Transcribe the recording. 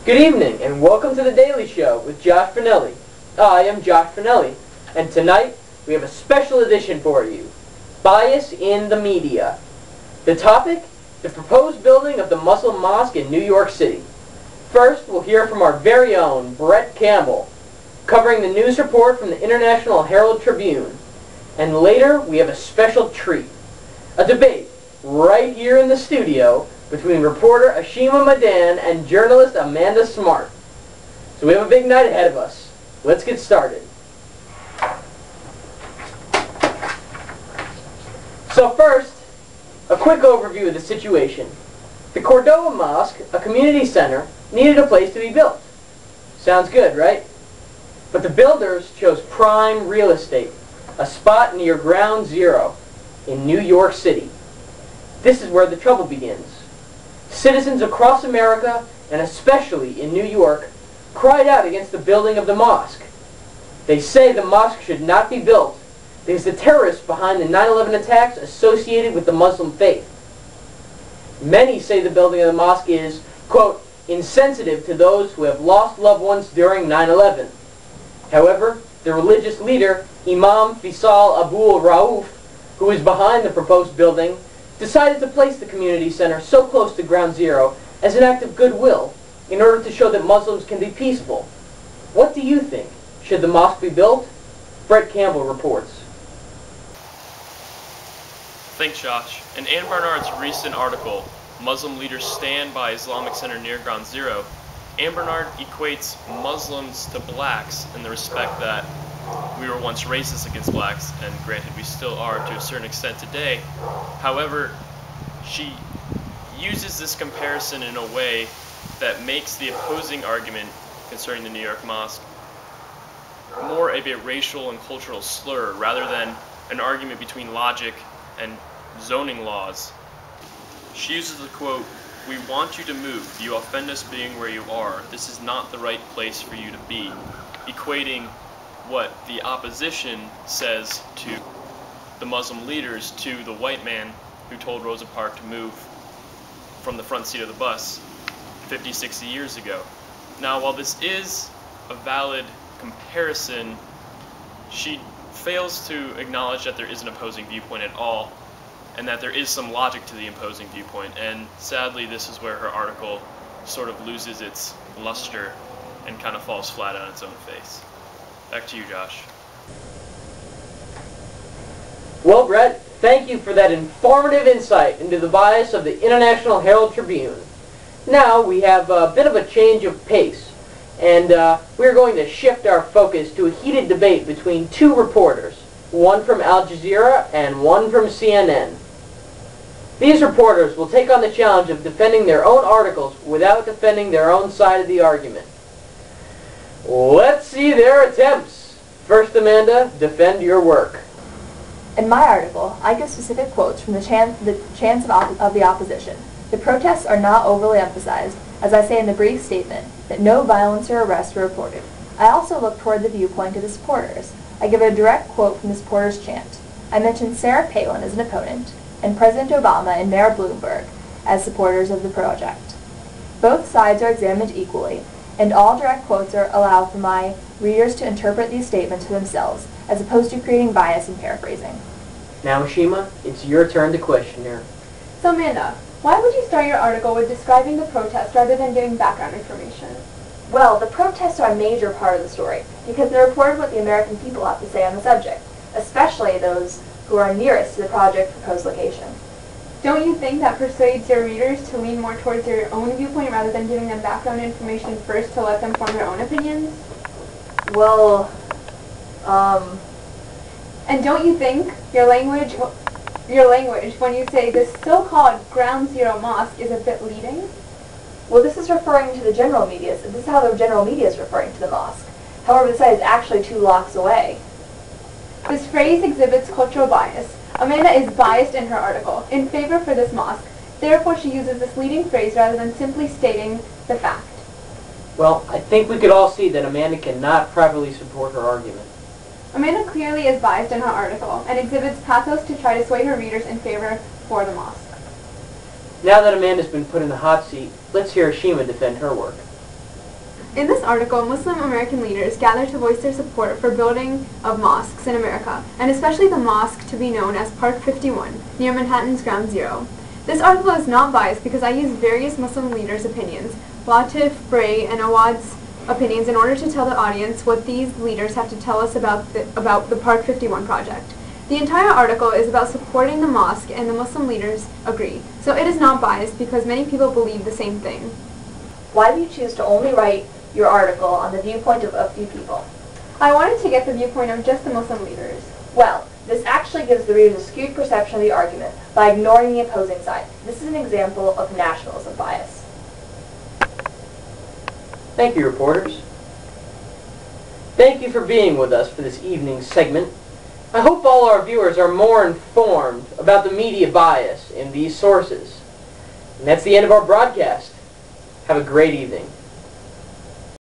Good evening, and welcome to The Daily Show with Josh Finelli. I am Josh Finelli, and tonight we have a special edition for you, Bias in the Media. The topic, the proposed building of the Muslim mosque in New York City. First, we'll hear from our very own Brett Campbell, covering the news report from the International Herald Tribune. And later, we have a special treat, a debate right here in the studio between reporter Ashima Madan and journalist Amanda Smart. So we have a big night ahead of us. Let's get started. So first, a quick overview of the situation. The Cordova Mosque, a community center, needed a place to be built. Sounds good, right? But the builders chose prime real estate, a spot near Ground Zero in New York City. This is where the trouble begins. Citizens across America, and especially in New York, cried out against the building of the mosque. They say the mosque should not be built because the terrorists behind the 9/11 attacks associated with the Muslim faith. Many say the building of the mosque is, quote, insensitive to those who have lost loved ones during 9/11. However, the religious leader, Imam Faisal Abu Rauf, who is behind the proposed building, decided to place the community center so close to Ground Zero as an act of goodwill in order to show that Muslims can be peaceful. What do you think? Should the mosque be built? Brett Campbell reports. Thanks, Josh. In Ann Barnard's recent article, Muslim Leaders Stand by Islamic Center Near Ground Zero, Ann Barnard equates Muslims to blacks in the respect that we were once racist against blacks, and granted we still are to a certain extent today. However, she uses this comparison in a way that makes the opposing argument concerning the New York mosque more of a racial and cultural slur rather than an argument between logic and zoning laws. She uses the quote, "We want you to move. You offend us being where you are. This is not the right place for you to be," equating what the opposition says to the Muslim leaders to the white man who told Rosa Parks to move from the front seat of the bus 50, 60 years ago. Now, while this is a valid comparison, she fails to acknowledge that there is an opposing viewpoint at all, and that there is some logic to the opposing viewpoint, and sadly this is where her article sort of loses its luster and kind of falls flat on its own face. Back to you, Josh. Well, Brett, thank you for that informative insight into the bias of the International Herald Tribune. Now we have a bit of a change of pace, and we're going to shift our focus to a heated debate between two reporters, one from Al Jazeera and one from CNN. These reporters will take on the challenge of defending their own articles without defending their own side of the argument. Let's see their attempts. First, Amanda, defend your work. In my article, I give specific quotes from the chants of the opposition. The protests are not overly emphasized, as I say in the brief statement that no violence or arrests were reported. I also look toward the viewpoint of the supporters. I give a direct quote from the supporters' chant. I mention Sarah Palin as an opponent, and President Obama and Mayor Bloomberg as supporters of the project. Both sides are examined equally, and all direct quotes are allowed for my readers to interpret these statements for themselves, as opposed to creating bias and paraphrasing. Now, Ashima, it's your turn to question her. So Amanda, why would you start your article with describing the protest rather than giving background information? Well, the protests are a major part of the story, because they reported what the American people have to say on the subject, especially those who are nearest to the project proposed location. Don't you think that persuades your readers to lean more towards your own viewpoint rather than giving them background information first to let them form their own opinions? Well, And don't you think your language when you say this so-called Ground Zero mosque is a bit leading? well, this is referring to the general media. This is how the general media is referring to the mosque. However, the site is actually 2 blocks away. This phrase exhibits cultural bias. Amanda is biased in her article, in favor for this mosque. Therefore, she uses this leading phrase rather than simply stating the fact. Well, I think we could all see that Amanda cannot properly support her argument. Amanda clearly is biased in her article and exhibits pathos to try to sway her readers in favor for the mosque. Now that Amanda's been put in the hot seat, let's hear Ashima defend her work. In this article, Muslim American leaders gather to voice their support for building of mosques in America, and especially the mosque to be known as Park 51, near Manhattan's Ground Zero. This article is not biased because I use various Muslim leaders' opinions, Latif, Bray, and Awad's opinions in order to tell the audience what these leaders have to tell us about the Park 51 project. The entire article is about supporting the mosque, and the Muslim leaders agree, so it is not biased because many people believe the same thing. Why do you choose to only write your article on the viewpoint of a few people? I wanted to get the viewpoint of just the Muslim leaders. Well, this actually gives the readers a skewed perception of the argument by ignoring the opposing side. This is an example of nationalism bias. Thank you, reporters. Thank you for being with us for this evening's segment. I hope all our viewers are more informed about the media bias in these sources. And that's the end of our broadcast. Have a great evening.